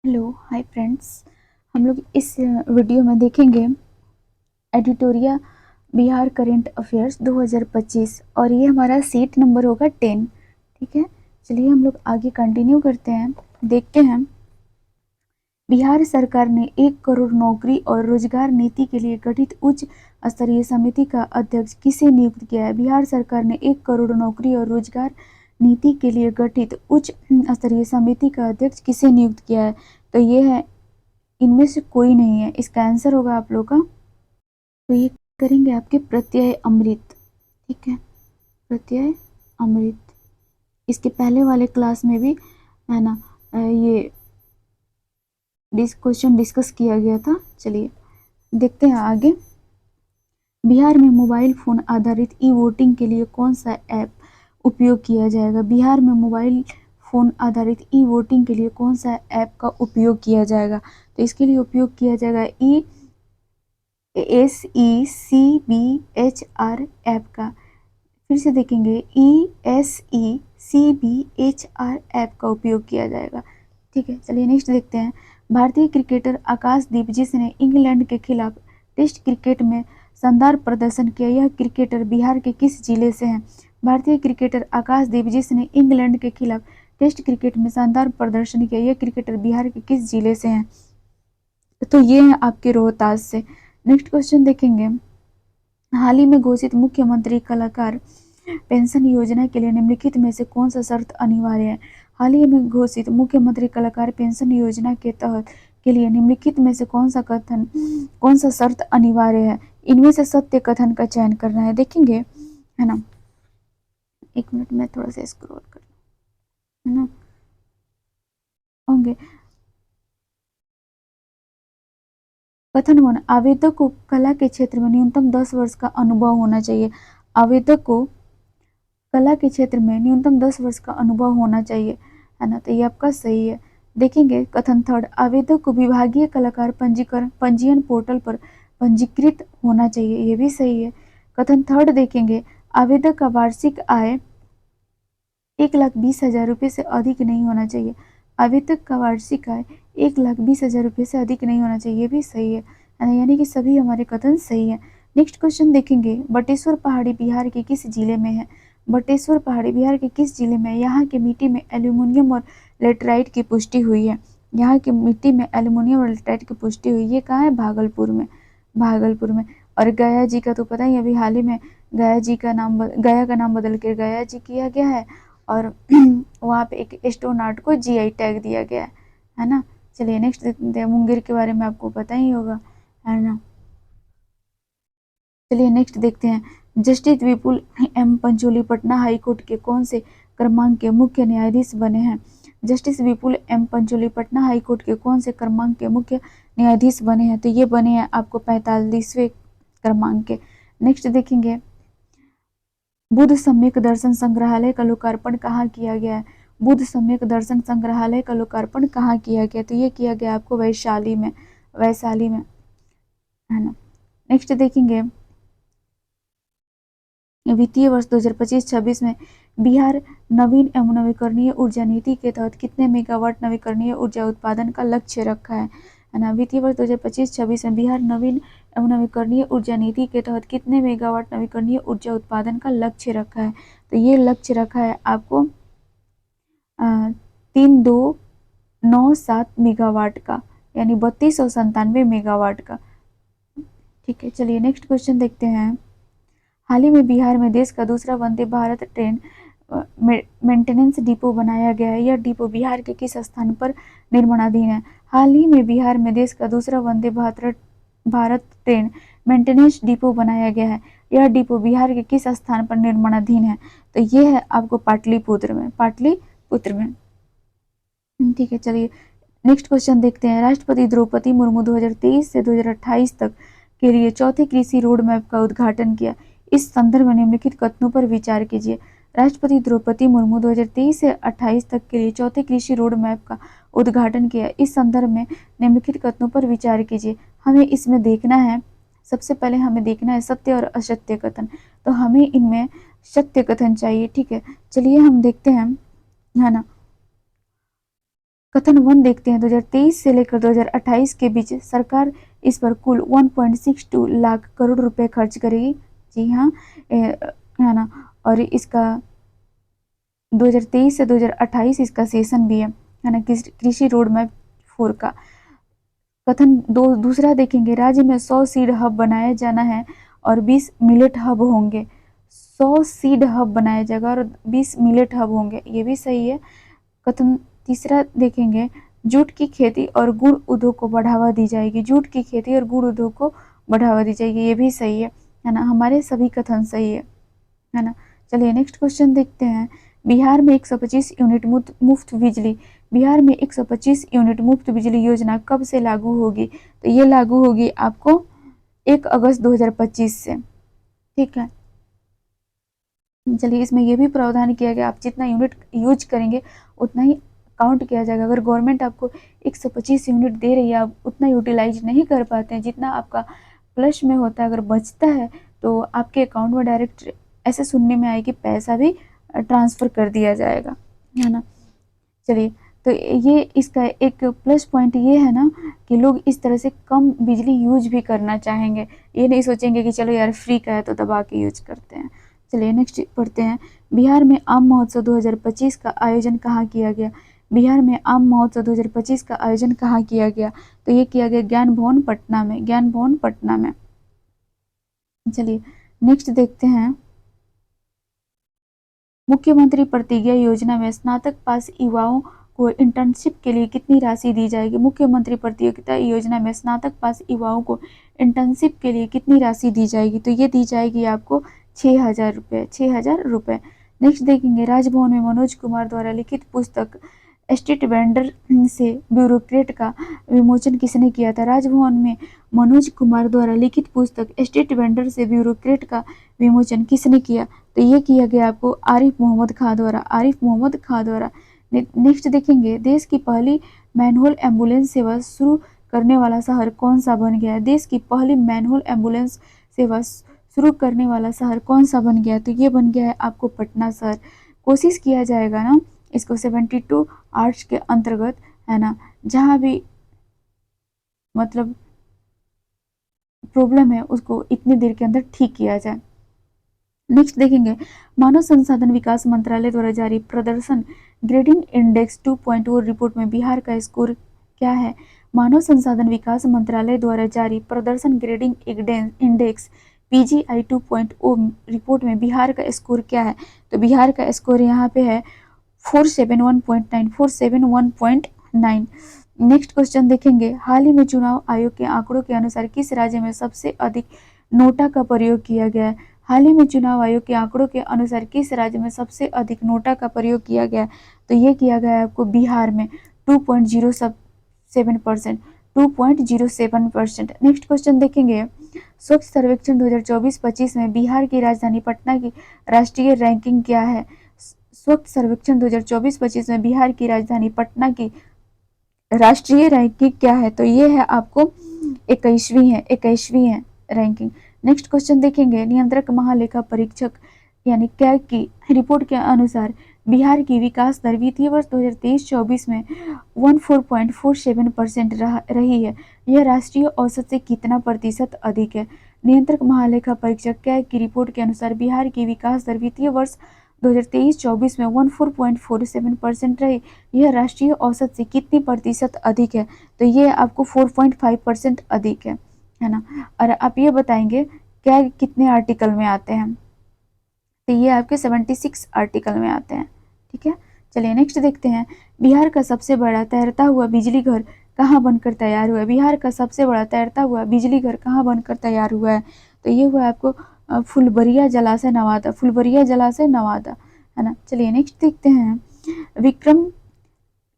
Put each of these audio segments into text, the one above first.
Hello hi friends. हम लोग इस वीडियो में देखेंगे एडिटोरिया बिहार करंट अफेयर्स 2025 और ये हमारा सीट नंबर होगा 10। ठीक है, चलिए हम लोग आगे कंटिन्यू करते हैं। देखते हैं, बिहार सरकार ने 1 करोड़ नौकरी और रोजगार नीति के लिए गठित उच्च स्तरीय समिति का अध्यक्ष किसे नियुक्त किया है। बिहार सरकार ने 1 करोड़ नौकरी और रोजगार नीति के लिए गठित उच्च स्तरीय समिति का अध्यक्ष किसे नियुक्त किया है। तो ये है, इनमें से कोई नहीं है। इसका आंसर होगा आप लोग का, तो ये करेंगे आपके प्रत्यय अमृत। ठीक है, प्रत्यय अमृत। इसके पहले वाले क्लास में भी है ना ये क्वेश्चन डिस्कस किया गया था। चलिए देखते हैं आगे। बिहार में मोबाइल फोन आधारित ई वोटिंग के लिए कौन सा ऐप उपयोग किया जाएगा। बिहार में मोबाइल फोन आधारित ई वोटिंग के लिए कौन सा ऐप का उपयोग किया जाएगा। तो इसके लिए उपयोग किया जाएगा ESECBHR ऐप का। फिर से देखेंगे, ESECBHR ऐप का उपयोग किया जाएगा। ठीक है, चलिए नेक्स्ट देखते हैं। भारतीय क्रिकेटर आकाशदीप जिसने इंग्लैंड के खिलाफ टेस्ट क्रिकेट में शानदार प्रदर्शन किया, यह क्रिकेटर बिहार के किस जिले से हैं। भारतीय क्रिकेटर आकाशदीप जिसने इंग्लैंड के खिलाफ टेस्ट क्रिकेट में शानदार प्रदर्शन किया, यह क्रिकेटर बिहार के किस जिले से हैं। तो ये है आपके रोहतास से। नेक्स्ट क्वेश्चन देखेंगे, हाल ही में घोषित मुख्यमंत्री कलाकार पेंशन योजना के लिए निम्नलिखित में से कौन सा शर्त अनिवार्य है। हाल ही में घोषित मुख्यमंत्री कलाकार पेंशन योजना के तहत के लिए निम्नलिखित में से कौन सा शर्त अनिवार्य है। इनमें से सत्य कथन का चयन करना है। देखेंगे, है ना, एक मिनट में थोड़ा सा स्क्रॉल कर, है ना, होंगे। कथन 1, आवेदक को कला के क्षेत्र में न्यूनतम 10 वर्ष का अनुभव होना चाहिए। आवेदक को कला के क्षेत्र में न्यूनतम 10 वर्ष का अनुभव होना चाहिए, है ना, तो ये आपका सही है। देखेंगे कथन 3, आवेदक को विभागीय कलाकार पंजीयन पोर्टल पर पंजीकृत होना चाहिए, ये भी सही है। कथन 3 देखेंगे, आवेदक का वार्षिक आय 1,20,000 रुपये से अधिक नहीं होना चाहिए। आवेदक का वार्षिक आय 1,20,000 रुपये से अधिक नहीं होना चाहिए, ये भी सही है ना, यानी कि सभी हमारे कथन सही है। नेक्स्ट क्वेश्चन देखेंगे, बटेश्वर पहाड़ी बिहार के किस जिले में है। बटेश्वर पहाड़ी बिहार के किस जिले में है। यहाँ की मिट्टी में एल्यूमिनियम और लेटराइट की पुष्टि हुई है। यहाँ की मिट्टी में एल्यूमिनियम और लेटराइट की पुष्टि हुई, ये कहाँ है, भागलपुर में। भागलपुर में। और गया जी का तो पता ही, अभी हाल ही में गया का नाम बदल के गया जी किया गया है और वहाँ पे एक स्टोन आर्ट को GI टैग दिया गया है ना। चलिए नेक्स्ट देखते हैं, मुंगेर के बारे में आपको पता ही होगा, है ना। चलिए नेक्स्ट देखते हैं, justice Vipul M Pancholi Patna high court के कौन से क्रमांक के मुख्य न्यायाधीश बने हैं। Justice Vipul M Pancholi Patna high court के कौन से क्रमांक के मुख्य न्यायाधीश बने हैं। तो ये बने हैं आपको 45वें क्रमांक के। नेक्स्ट देखेंगे, बुद्ध सम्यक दर्शन संग्रहालय का लोकार्पण कहाँ किया गया है। बुद्ध सम्यक दर्शन संग्रहालय का लोकार्पण कहाँ किया गया। तो ये किया गया आपको वैशाली में, वैशाली में, है ना। नेक्स्ट देखेंगे, वित्तीय वर्ष 2025-26 में बिहार नवीन एवं नवीकरणीय ऊर्जा नीति के तहत कितने मेगावाट नवीकरणीय ऊर्जा उत्पादन का लक्ष्य रखा है ना। वित्तीय वर्ष 2025-26 में बिहार नवीन एवं नवीकरणीय ऊर्जा नीति के तहत कितने मेगावाट नवीकरणीय ऊर्जा उत्पादन का लक्ष्य रखा है। तो ये लक्ष्य रखा है आपको 3297 मेगावाट का, यानी 3297 मेगावाट का। ठीक है, चलिए नेक्स्ट क्वेश्चन देखते हैं। हाल ही में बिहार में देश का दूसरा Vande Bharat train maintenance depot बनाया गया है। यह डिपो बिहार के किस स्थान पर निर्माणाधीन है। हाल ही में बिहार में देश का दूसरा Vande Bharat train maintenance depot बनाया गया है। यह डिपो बिहार के किस स्थान पर निर्माणाधीन है। तो ये है आपको पाटलिपुत्र में, पाटलिपुत्र में। ठीक है, चलिए नेक्स्ट क्वेश्चन देखते हैं। राष्ट्रपति द्रौपदी मुर्मू 2023 से 2028 तक के लिए चौथे कृषि रोड मैप का उद्घाटन किया। इस संदर्भ में निम्नलिखित कथनों पर विचार कीजिए। राष्ट्रपति द्रौपदी मुर्मू 2023 से 28 तक के लिए चौथे कृषि रोड मैप का उद्घाटन किया। इस संदर्भ में निम्नलिखित कथनों पर विचार कीजिए। हमें इसमें देखना है, सबसे पहले हमें देखना है सत्य और असत्य कथन। तो हमें इनमें सत्य कथन चाहिए। ठीक है, चलिए हम देखते हैं, है ना। कथन 1 देखते हैं। 2023 से लेकर 2028 के बीच सरकार इस पर कुल 1.62 लाख करोड़ रुपए खर्च करेगी। जी हाँ, है ना। और इसका 2023 से 2028 इसका सेशन भी है ना, कृषि रोड मैप 4 का। कथन दूसरा देखेंगे, राज्य में 100 सीड हब बनाया जाना है और 20 मिलेट हब होंगे। 100 सीड हब बनाया जाएगा और 20 मिलेट हब होंगे, ये भी सही है। कथन तीसरा देखेंगे, जूट की खेती और गुड़ उद्योग को बढ़ावा दी जाएगी। जूट की खेती और गुड़ उद्योग को बढ़ावा दी जाएगी, ये भी सही है ना। हमारे सभी कथन सही है ना। चलिए नेक्स्ट क्वेश्चन देखते हैं। बिहार में 125 यूनिट मुफ्त बिजली, बिहार में 125 यूनिट मुफ्त बिजली योजना कब से लागू होगी? तो ये लागू होगी आपको 1 अगस्त 2025 से। ठीक है, चलिए इसमें यह भी प्रावधान किया गया, आप जितना यूनिट यूज करेंगे उतना ही काउंट किया जाएगा। अगर गवर्नमेंट आपको 125 यूनिट दे रही है, आप उतना यूटिलाइज नहीं कर पाते हैं जितना आपका फ्लश में होता है, अगर बचता है तो आपके अकाउंट में डायरेक्ट ऐसे सुनने में आए कि पैसा भी ट्रांसफ़र कर दिया जाएगा, है ना। चलिए, तो ये इसका एक प्लस पॉइंट ये है ना कि लोग इस तरह से कम बिजली यूज भी करना चाहेंगे, ये नहीं सोचेंगे कि चलो यार फ्री का है तो दबा के यूज करते हैं। चलिए नेक्स्ट पढ़ते हैं। बिहार में आम महोत्सव 2025 का आयोजन कहाँ किया गया? बिहार में आम महोत्सव 2025 का आयोजन कहाँ किया गया? तो ये किया गया ज्ञान भवन पटना में, ज्ञान भवन पटना में। चलिए नेक्स्ट देखते हैं। मुख्यमंत्री प्रतिज्ञा योजना में स्नातक पास युवाओं को इंटर्नशिप के लिए कितनी राशि दी जाएगी? मुख्यमंत्री प्रतियोगिता योजना में स्नातक पास युवाओं को इंटर्नशिप के लिए कितनी राशि दी जाएगी? तो ये दी जाएगी आपको 6,000 रुपये, 6,000 रुपये। नेक्स्ट देखेंगे, राजभवन में मनोज कुमार द्वारा लिखित पुस्तक स्ट्रीट वेंडर से ब्यूरोक्रेट का विमोचन किसने किया था? राजभवन में मनोज कुमार द्वारा लिखित पुस्तक स्ट्रीट वेंडर से ब्यूरोक्रेट का विमोचन किसने किया? तो ये किया गया आपको आरिफ मोहम्मद खां द्वारा, आरिफ मोहम्मद खां द्वारा। नेक्स्ट देखेंगे, देश की पहली मैनहोल एम्बुलेंस सेवा शुरू करने वाला शहर कौन सा बन गया? देश की पहली मैनहोल एम्बुलेंस सेवा शुरू करने वाला शहर कौन सा बन गया? तो ये बन गया है आपको पटना शहर। कोशिश किया जाएगा ना इसको 72 आर्ट्स के अंतर्गत, है ना, जहाँ भी मतलब प्रॉब्लम है उसको इतनी देर के अंदर ठीक किया जाए। नेक्स्ट देखेंगे, मानव संसाधन विकास मंत्रालय द्वारा जारी प्रदर्शन ग्रेडिंग इंडेक्स 2.0 रिपोर्ट में बिहार का स्कोर क्या है? मानव संसाधन विकास मंत्रालय द्वारा जारी प्रदर्शन ग्रेडिंग इंडेक्स PGI 2.0 रिपोर्ट में बिहार का स्कोर क्या है? तो बिहार का स्कोर यहाँ पे है 471.9, 471.9। नेक्स्ट क्वेश्चन देखेंगे, हाल ही में चुनाव आयोग के आंकड़ों के अनुसार किस राज्य में सबसे अधिक नोटा का प्रयोग किया गया है? हाल ही में चुनाव आयोग के आंकड़ों के अनुसार किस राज्य में सबसे अधिक नोटा का प्रयोग किया गया? तो ये किया गया है आपको बिहार में 2.07%, 2.07%। नेक्स्ट क्वेश्चन देखेंगे, स्वच्छ सर्वेक्षण 2024-25 में बिहार की राजधानी पटना की राष्ट्रीय रैंकिंग क्या है? स्वच्छ सर्वेक्षण 2024-25 में बिहार की राजधानी पटना की राष्ट्रीय रैंकिंग क्या है? तो ये है आपको 21वीं है रैंकिंग। नेक्स्ट क्वेश्चन देखेंगे, नियंत्रक महालेखा परीक्षक यानी कैग की रिपोर्ट के अनुसार बिहार की विकास दर वित्तीय वर्ष 2023-24 में 14.47% रही है। यह राष्ट्रीय औसत से कितना प्रतिशत अधिक है? नियंत्रक महालेखा परीक्षक कैग की रिपोर्ट के अनुसार बिहार की विकास दर वित्तीय वर्ष 2023-24 में 14.47% रही। यह राष्ट्रीय औसत से कितनी प्रतिशत अधिक है? तो ये आपको 4.5% अधिक है ना। और आप ये बताएंगे क्या कितने आर्टिकल में आते हैं? तो ये आपके 76 आर्टिकल में आते हैं। ठीक है, चलिए नेक्स्ट देखते हैं, बिहार का सबसे बड़ा तैरता हुआ बिजली घर कहाँ बनकर तैयार हुआ है? बिहार का सबसे बड़ा तैरता हुआ बिजली घर कहाँ बनकर तैयार हुआ है? तो ये हुआ आपको फुलबरिया जलाशय नवादा, फुलबरिया जलाशय नवादा, है ना। चलिए नेक्स्ट देखते हैं,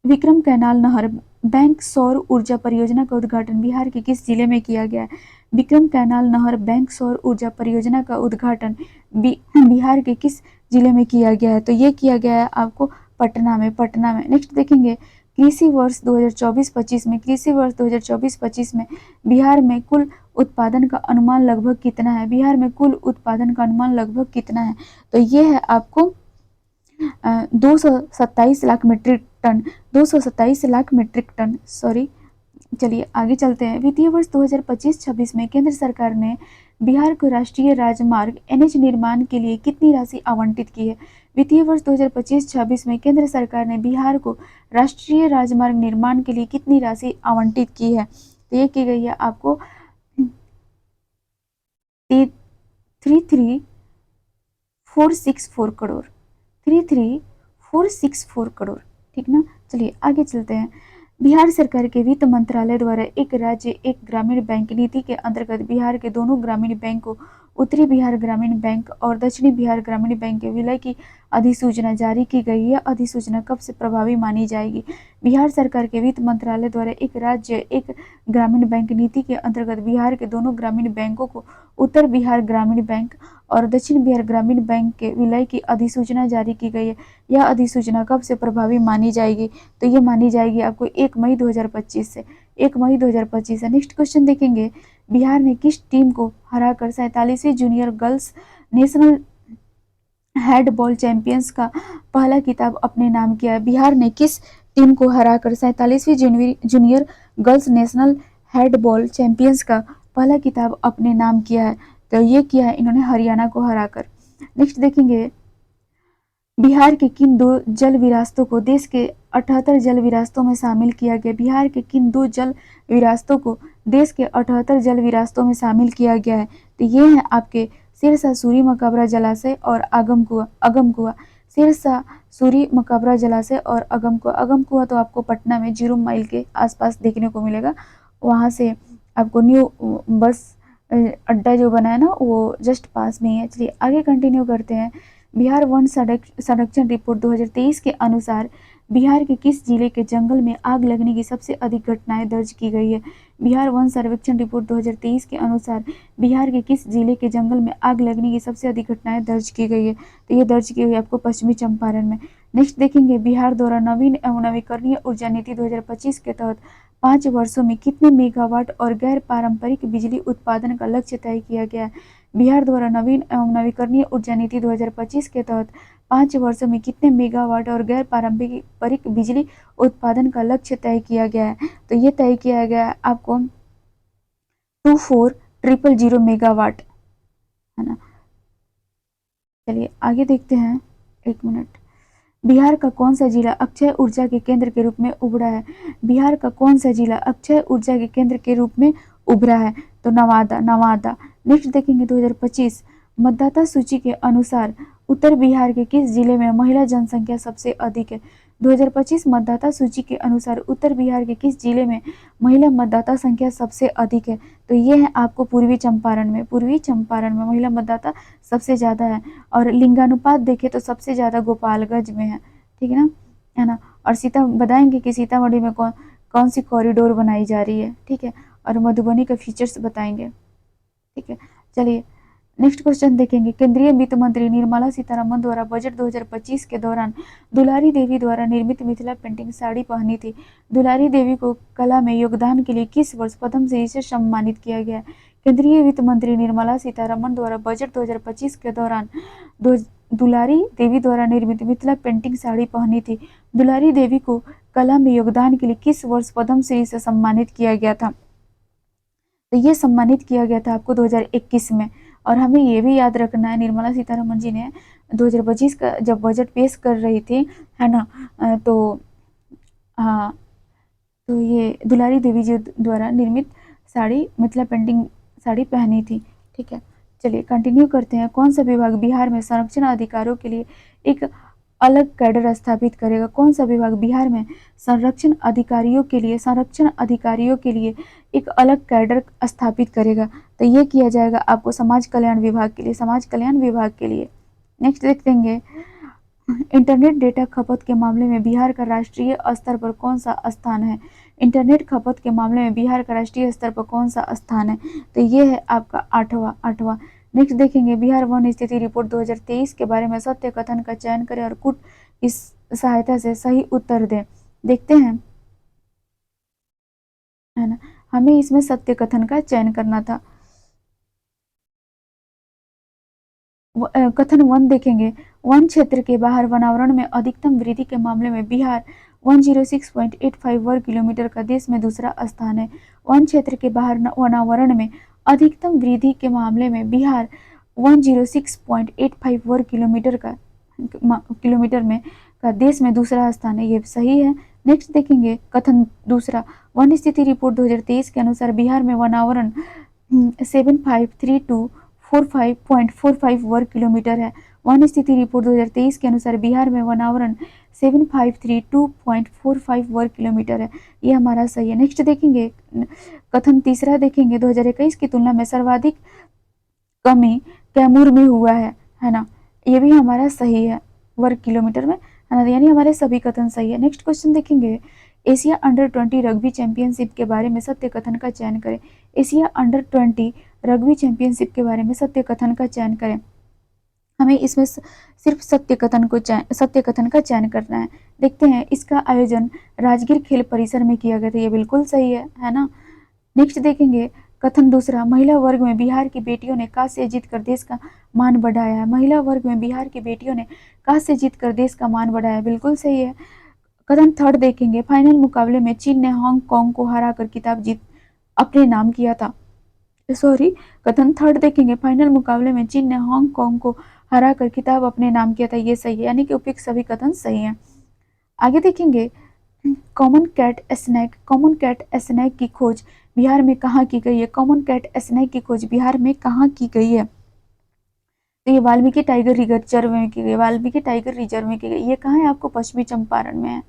विक्रम कैनाल नहर बैंक सौर ऊर्जा परियोजना का उद्घाटन बिहार के किस जिले में किया गया है? विक्रम कैनाल नहर बैंक सौर ऊर्जा परियोजना का उद्घाटन बिहार के किस जिले में किया गया है? तो ये किया गया है आपको पटना में, पटना में। नेक्स्ट देखेंगे, कृषि वर्ष 2024-25 में, कृषि वर्ष 2024-25 में बिहार में कुल उत्पादन का अनुमान लगभग कितना है? बिहार में कुल उत्पादन का अनुमान लगभग कितना है? तो ये है आपको 227 lakh metric tonne, 227 lakh metric tonne, sorry. चलिए आगे चलते हैं। वित्तीय वर्ष 2025-26 में केंद्र सरकार ने बिहार को राष्ट्रीय राजमार्ग एनएच निर्माण के लिए कितनी राशि आवंटित की है? वित्तीय वर्ष 2025-26 में केंद्र सरकार ने बिहार को राष्ट्रीय राजमार्ग निर्माण के लिए कितनी राशि आवंटित की है? तो ये की गई है आपको 33464 करोड़, 33464 करोड़, ठीक ना। चलिए आगे चलते हैं। बिहार सरकार के वित्त मंत्रालय द्वारा एक राज्य एक ग्रामीण बैंक नीति के अंतर्गत बिहार के दोनों ग्रामीण बैंकों उत्तरी बिहार ग्रामीण बैंक और दक्षिणी बिहार ग्रामीण बैंक के विलय की अधिसूचना जारी की गई। यह अधिसूचना कब से प्रभावी मानी जाएगी? बिहार सरकार के वित्त मंत्रालय द्वारा एक राज्य एक ग्रामीण बैंक नीति के अंतर्गत बिहार के दोनों ग्रामीण बैंकों को उत्तर बिहार ग्रामीण बैंक और दक्षिण बिहार ग्रामीण बैंक के विलय की अधिसूचना जारी की गई है। यह अधिसूचना कब से प्रभावी मानी जाएगी? तो ये मानी जाएगी आपको 1 मई 2025 से, 1 मई 2025 से। नेक्स्ट क्वेश्चन देखेंगे। बिहार ने किस टीम को हराकर 47वीं junior girls national handball champions का पहला खिताब अपने नाम किया है? बिहार ने किस टीम को हराकर 47वीं junior girls national handball champions का पहला खिताब अपने नाम किया है? तो ये किया है इन्होंने हरियाणा को हराकर। नेक्स्ट देखेंगे। बिहार के किन दो जल विरासतों को देश के 78 जल विरासतों में शामिल किया गया? बिहार के किन दो जल विरासतों को देश के 78 जल विरासतों में शामिल किया गया है? तो ये हैं आपके सिरसा सूरी मकबरा जलाशय और अगम कुआं। सिरसा सूरी मकबरा जलाशय और अगम कुआं तो आपको पटना में 0 माइल के आसपास देखने को मिलेगा। वहाँ से आपको न्यू बस अड्डा जो बना है ना, वो जस्ट पास में ही है। चलिए आगे कंटिन्यू करते हैं। बिहार वन संरक्षण रिपोर्ट 2023 के अनुसार बिहार के किस जिले के जंगल में आग लगने की सबसे अधिक घटनाएं दर्ज की गई है? बिहार वन सर्वेक्षण रिपोर्ट 2023 के अनुसार बिहार के किस जिले के जंगल में आग लगने की सबसे अधिक घटनाएं दर्ज की गई है? तो ये दर्ज की गई आपको पश्चिमी चंपारण में। नेक्स्ट देखेंगे। बिहार द्वारा नवीन एवं नवीकरणीय ऊर्जा नीति 2025 के तहत 5 वर्षों में कितने मेगावाट और गैर पारंपरिक बिजली उत्पादन का लक्ष्य तय किया गया है? बिहार द्वारा नवीन एवं नवीकरणीय ऊर्जा नीति 2025 के तहत 5 वर्षों में कितने मेगावाट और गैर पारंपरिक बिजली उत्पादन का लक्ष्य तय किया गया है? तो ये तय किया गया है आपको 24,000 मेगावाट, है ना। चलिए आगे देखते हैं। 1 मिनट। बिहार का कौन सा जिला अक्षय ऊर्जा के केंद्र के रूप में उभरा है? बिहार का कौन सा जिला अक्षय ऊर्जा के केंद्र के रूप में उभरा है? तो नवादा। नेक्स्ट देखेंगे। 2025 मतदाता सूची के अनुसार उत्तर बिहार के किस जिले में महिला जनसंख्या सबसे अधिक है? 2025 मतदाता सूची के अनुसार उत्तर बिहार के किस जिले में महिला मतदाता संख्या सबसे अधिक है? तो ये है आपको पूर्वी चंपारण में महिला मतदाता सबसे ज़्यादा है। और लिंगानुपात देखें तो सबसे ज़्यादा गोपालगंज में है, ठीक है ना। और बताएंगे कि सीतामढ़ी में कौन सी कॉरिडोर बनाई जा रही है, ठीक है। और मधुबनी का फीचर्स बताएंगे, ठीक है। चलिए नेक्स्ट क्वेश्चन देखेंगे। केंद्रीय वित्त मंत्री निर्मला सीतारमण द्वारा बजट 2025 के दौरान दुलारी देवी द्वारा निर्मित मिथिला पेंटिंग साड़ी पहनी थी। दुलारी देवी को कला में योगदान के लिए किस वर्ष पद्म श्री से सम्मानित किया गया? केंद्रीय वित्त मंत्री निर्मला सीतारमण द्वारा बजट 2025 के दौरान दुलारी देवी द्वारा निर्मित मिथिला पेंटिंग साड़ी पहनी थी। दुलारी देवी को कला में योगदान के लिए किस वर्ष पद्म श्री से सम्मानित किया गया था? तो ये सम्मानित किया गया था आपको 2021 में। और हमें ये भी याद रखना है, निर्मला सीतारमण जी ने 2025 का जब बजट पेश कर रही थी, है ना, तो हाँ, तो ये दुलारी देवी जी द्वारा निर्मित साड़ी मिथिला पेंटिंग साड़ी पहनी थी, ठीक है। चलिए कंटिन्यू करते हैं। कौन सा विभाग बिहार में संरक्षण अधिकारियों के लिए एक अलग कैडर स्थापित करेगा? कौन सा विभाग बिहार में संरक्षण अधिकारियों के लिए एक अलग कैडर स्थापित करेगा? तो ये किया जाएगा आपको समाज कल्याण विभाग के लिए। नेक्स्ट देखेंगे। इंटरनेट डेटा खपत के मामले में बिहार का राष्ट्रीय स्तर पर कौन सा स्थान है? इंटरनेट खपत के मामले में बिहार का राष्ट्रीय स्तर पर कौन सा स्थान है? तो ये है आपका आठवां। नेक्स्ट देखेंगे। बिहार वन स्थिति रिपोर्ट 2023 के बारे में सत्य कथन का चयन करें और कूट की सहायता से सही उत्तर दें। देखते हैं, है ना, हमें इसमें सत्य कथन का चयन करना था। कथन 1 देखेंगे। वन क्षेत्र के बाहर वनावरण में अधिकतम वृद्धि के मामले में बिहार 106.85 वर्ग किलोमीटर का देश में दूसरा स्थान है। वन क्षेत्र के बाहर वनावरण में अधिकतम वृद्धि के मामले में बिहार 106.85 वर्ग किलोमीटर में का देश में दूसरा स्थान है। ये सही है। नेक्स्ट देखेंगे कथन दूसरा, वन स्थिति रिपोर्ट 2023 के अनुसार बिहार में वनावरण 753245.45 वर्ग किलोमीटर है। वन स्थिति रिपोर्ट 2023 के अनुसार बिहार में वनावरण 7532.45 वर्ग किलोमीटर है। ये हमारा सही है। नेक्स्ट देखेंगे कथन तीसरा देखेंगे, 2021 की तुलना में सर्वाधिक कमी कैमूर में हुआ है ना। ये भी हमारा सही है वर्ग किलोमीटर में, है ना, यानी हमारे सभी कथन सही है। नेक्स्ट क्वेश्चन देखेंगे, एशिया अंडर-20 रग्बी चैंपियनशिप के बारे में सत्य कथन का चयन करें। एशिया अंडर-20 रग्बी चैंपियनशिप के बारे में सत्य कथन का चयन करें। हमें इसमें सिर्फ सत्य कथन का चयन करना है। देखते हैं, इसका आयोजन राजगीर खेल परिसर में किया गया था। ये बिल्कुल सही है ना। नेक्स्ट देखेंगे कथन दूसरा, महिला वर्ग में बिहार की बेटियों ने कांस्य जीतकर देश का मान बढ़ाया है। महिला वर्ग में बिहार की बेटियों ने कांस्य जीतकर देश का मान बढ़ाया है। बिल्कुल सही है। कथन थर्ड देखेंगे, फाइनल मुकाबले में चीन ने हांगकांग को हराकर खिताब जीत अपने नाम किया था। कथन थर्ड देखेंगे, फाइनल मुकाबले में चीन ने हांगकांग को हराकर खिताब अपने नाम किया था। ये सही है, यानी कि उपयुक्त सभी कथन सही हैं। आगे देखेंगे, कॉमन कैट स्नैक की खोज बिहार में कहाँ की गई है। कॉमन कैट स्नैक की खोज बिहार में कहाँ की गई है? तो ये वाल्मीकि टाइगर रिजर्व में की गई। वाल्मीकि टाइगर रिजर्व में की गई। ये कहाँ है? आपको पश्चिमी चंपारण में है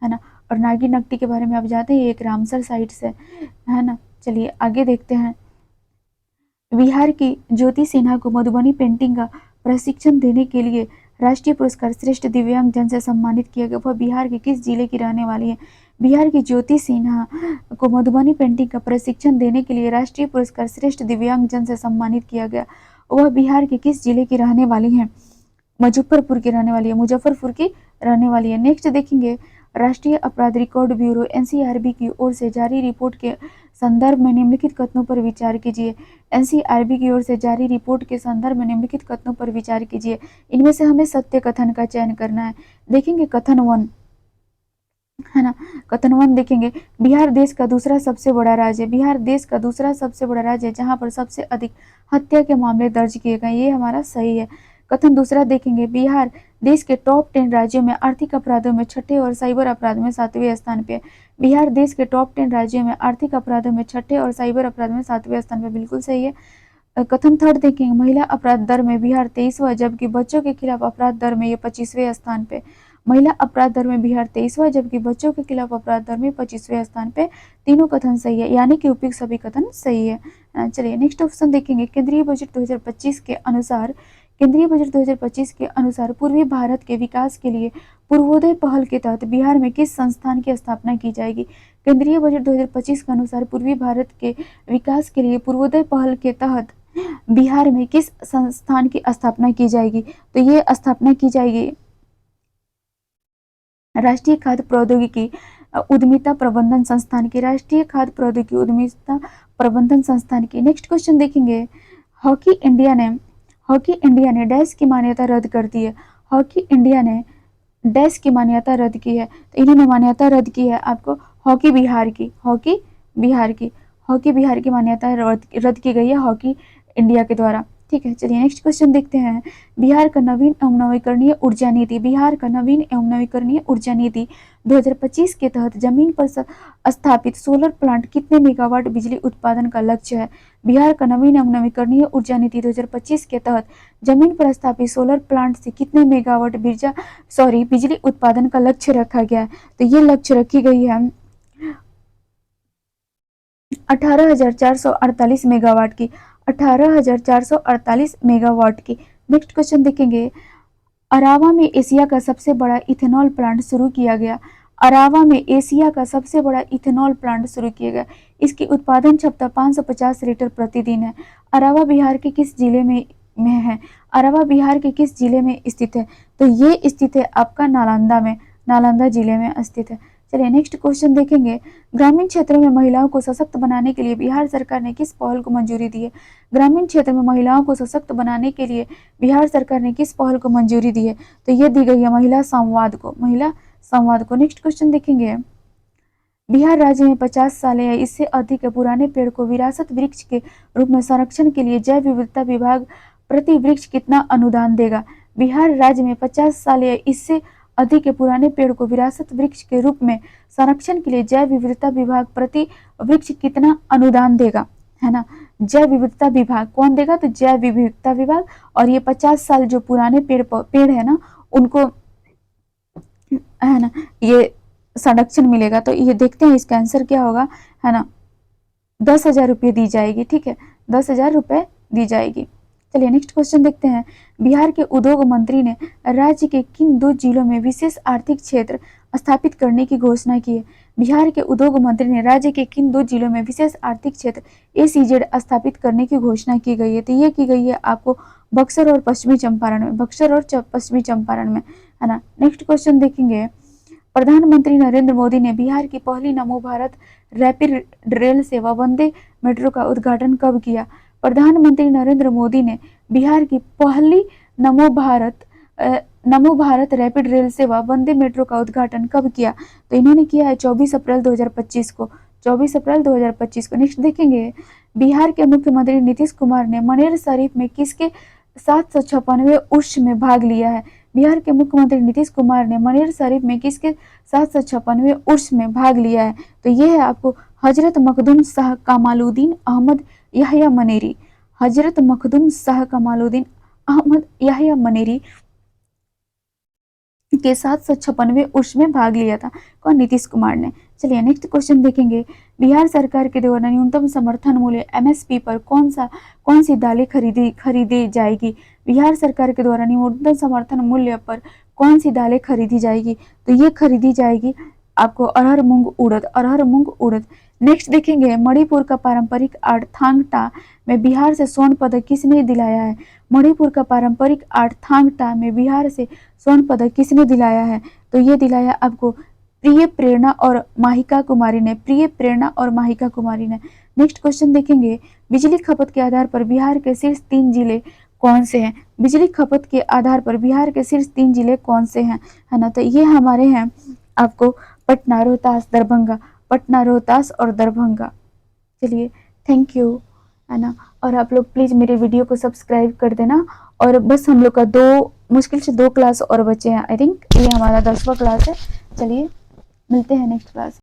ना। और नागी नकटी के बारे में आप जानते हैं, एक रामसर साइट से है ना। चलिए आगे देखते हैं, बिहार की ज्योति सिन्हा को मधुबनी पेंटिंग का प्रशिक्षण देने के लिए राष्ट्रीय पुरस्कार श्रेष्ठ दिव्यांग जन से सम्मानित किया गया। वह बिहार के किस जिले की रहने वाली है? बिहार की ज्योति सिन्हा को मधुबनी पेंटिंग का प्रशिक्षण देने के लिए राष्ट्रीय पुरस्कार श्रेष्ठ दिव्यांग जन से सम्मानित किया गया। वह बिहार के किस जिले की रहने वाली है? मुजफ्फरपुर की रहने वाली है। मुजफ्फरपुर की रहने वाली है। नेक्स्ट देखेंगे, राष्ट्रीय अपराध रिकॉर्ड ब्यूरो एनसीआरबी की ओर से जारी रिपोर्ट के संदर्भ में निम्नलिखित कथनों पर विचार कीजिए। एनसीआरबी की ओर से जारी रिपोर्ट के संदर्भ में निम्नलिखित कथनों पर विचार कीजिए। इनमें से हमें सत्य कथन का चयन करना है। देखेंगे कथन 1, है ना। कथन 1 देखेंगे, बिहार देश का दूसरा सबसे बड़ा राज्य है। बिहार देश का दूसरा सबसे बड़ा राज्य है जहां पर सबसे अधिक हत्या के मामले दर्ज किए गए। ये हमारा सही है। कथन दूसरा देखेंगे, बिहार देश के टॉप 10 राज्यों में आर्थिक अपराधों में छठे और साइबर अपराध में 7वें स्थान पे। बिहार देश के टॉप 10 राज्यों में आर्थिक अपराधों में छठे और साइबर अपराध में 7वें स्थान पे। बिल्कुल सही है। कथन थर्ड देखेंगे, महिला अपराध दर में बिहार 23वां, जबकि बच्चों के खिलाफ अपराध दर में ये 25वें स्थान पे। महिला अपराध दर में बिहार 23वां, जबकि बच्चों के खिलाफ अपराध दर में 25वें स्थान पे। तीनों कथन सही है, यानी कि उपयुक्त सभी कथन सही है। चलिए नेक्स्ट ऑप्शन देखेंगे, केंद्रीय बजट 2025 के अनुसार पूर्वी भारत के विकास के लिए पूर्वोदय पहल के तहत बिहार में किस संस्थान की स्थापना की जाएगी। केंद्रीय बजट 2025 के अनुसार पूर्वी भारत के विकास के लिए पूर्वोदय पहल के तहत बिहार में किस संस्थान की स्थापना की जाएगी। तो ये स्थापना की जाएगी राष्ट्रीय खाद्य प्रौद्योगिकी उद्यमिता प्रबंधन संस्थान की। राष्ट्रीय खाद्य प्रौद्योगिकी उद्यमिता प्रबंधन संस्थान की। नेक्स्ट क्वेश्चन देखेंगे, हॉकी इंडिया ने डैश की मान्यता रद्द कर दी है। हॉकी इंडिया ने डैश की मान्यता रद्द की है। तो इन्होंने मान्यता रद्द की है आपको हॉकी बिहार की मान्यता रद्द की गई है हॉकी इंडिया के द्वारा। ठीक है, चलिए नेक्स्ट क्वेश्चन देखते हैं, बिहार का नवीन एवं नवीकरणीय ऊर्जा नीति 2025 के तहत जमीन पर स्थापित सोलर प्लांट कितने मेगावाट बिजली उत्पादन का लक्ष्य है। बिहार का नवीन एवं नवीकरणीय ऊर्जा नीति 2025 के तहत जमीन पर स्थापित सोलर प्लांट से कितने मेगावाट बिजली उत्पादन का लक्ष्य रखा गया है। तो ये लक्ष्य रखी गई है 18,448 मेगावाट की। 18,448 मेगावाट की। नेक्स्ट क्वेश्चन देखेंगे, अरावा में एशिया का सबसे बड़ा इथेनॉल प्लांट शुरू किया गया। अरावा में एशिया का सबसे बड़ा इथेनॉल प्लांट शुरू किया गया। इसकी उत्पादन क्षमता 550 लीटर प्रतिदिन है। अरावा बिहार के किस जिले में है? अरावा बिहार के किस जिले में स्थित है? तो ये स्थित है आपका नालंदा जिले में स्थित है। चलिए नेक्स्ट क्वेश्चन देखेंगे, ग्रामीण क्षेत्रों में महिलाओं को सशक्त बनाने के लिए बिहार सरकार ने किस पहल को मंजूरी दी है। ग्रामीण क्षेत्र में महिलाओं को सशक्त बनाने के लिए बिहार सरकार ने किस पहल को मंजूरी दी है। तो ये दी गई है महिला संवाद को। नेक्स्ट क्वेश्चन देखेंगे, बिहार राज्य में 50 साल या इससे अधिक पुराने पेड़ को विरासत वृक्ष के रूप में संरक्षण के लिए जैव विविधता विभाग प्रति वृक्ष कितना अनुदान देगा। बिहार राज्य में 50 साल या इससे अधिक पुराने पेड़ को विरासत वृक्ष के रूप में संरक्षण के लिए जैव विविधता विभाग प्रति वृक्ष कितना अनुदान देगा, है ना। जैव विविधता विभाग कौन देगा, तो जैव विविधता विभाग। और ये 50 साल जो पुराने पेड़ है ना, उनको, है ना, ये संरक्षण मिलेगा। तो ये देखते हैं इसका आंसर क्या होगा, है ना। 10,000 रुपये दी जाएगी, ठीक है, 10,000 रुपये दी जाएगी। चलिए नेक्स्ट क्वेश्चन देखते हैं, बिहार के उद्योग मंत्री ने राज्य के किन 2 जिलों में विशेष आर्थिक क्षेत्र स्थापित करने की घोषणा की है। बिहार के उद्योग मंत्री ने राज्य के किन 2 जिलों में विशेष आर्थिक क्षेत्र ACZ स्थापित करने की घोषणा की गई है। तो ये की गई है आपको बक्सर और पश्चिमी चंपारण में, बक्सर और पश्चिमी चंपारण में, है ना। नेक्स्ट क्वेश्चन देखेंगे, प्रधानमंत्री नरेंद्र मोदी ने बिहार की पहली नमो भारत रैपिड रेल सेवा वंदे मेट्रो का उद्घाटन कब किया। प्रधानमंत्री नरेंद्र मोदी ने बिहार की पहली नमो भारत रैपिड रेल सेवा वंदे मेट्रो का उद्घाटन कब किया। तो इन्होंने किया है 24 अप्रैल 2025 को, 24 अप्रैल 2025 को। नेक्स्ट देखेंगे, बिहार के मुख्यमंत्री नीतीश कुमार ने मनेर शरीफ में किसके 756वें उर्स में भाग लिया है। बिहार के मुख्यमंत्री नीतीश कुमार ने मनेर शरीफ में किसके 756वें उर्स में भाग लिया है। तो ये है आपको हजरत मखदूम शाह कमालुद्दीन अहमद याह्या मनेरी, हजरत मखदूम शाह कमालुद्दीन अहमद याह्या मनेरी के 756वें उर्स में भाग लिया था, कौन, नीतीश कुमार ने। चलिए नेक्स्ट क्वेश्चन देखेंगे, बिहार सरकार के द्वारा न्यूनतम समर्थन मूल्य MSP पर कौन सी दालें खरीदी जाएगी। बिहार सरकार के द्वारा न्यूनतम समर्थन मूल्य पर कौन सी दालें खरीदी जाएगी। तो ये खरीदी जाएगी आपको अरहर मूंग उड़द। नेक्स्ट देखेंगे, मणिपुर का पारंपरिक आर्ट थांग टा में बिहार से स्वर्ण पदक किसने दिलाया है। मणिपुर का पारंपरिक आर्ट थांग टा में बिहार से स्वर्ण पदक किसने दिलाया है। तो ये दिलाया आपको प्रिय प्रेरणा और माहिका कुमारी ने, प्रिय प्रेरणा और माहिका कुमारी ने। नेक्स्ट क्वेश्चन देखेंगे, बिजली खपत के आधार पर बिहार के शीर्ष 3 जिले कौन से हैं। बिजली खपत के आधार पर बिहार के शीर्ष 3 जिले कौन से हैं, है ना। तो ये हमारे हैं आपको पटना, रोहतास, दरभंगा, पटना, रोहतास और दरभंगा। चलिए थैंक यू, है ना। और आप लोग प्लीज़ मेरे वीडियो को सब्सक्राइब कर देना। और बस हम लोग का मुश्किल से 2 क्लास और बचे हैं। आई थिंक ये हमारा 10वां क्लास है। चलिए मिलते हैं नेक्स्ट क्लास।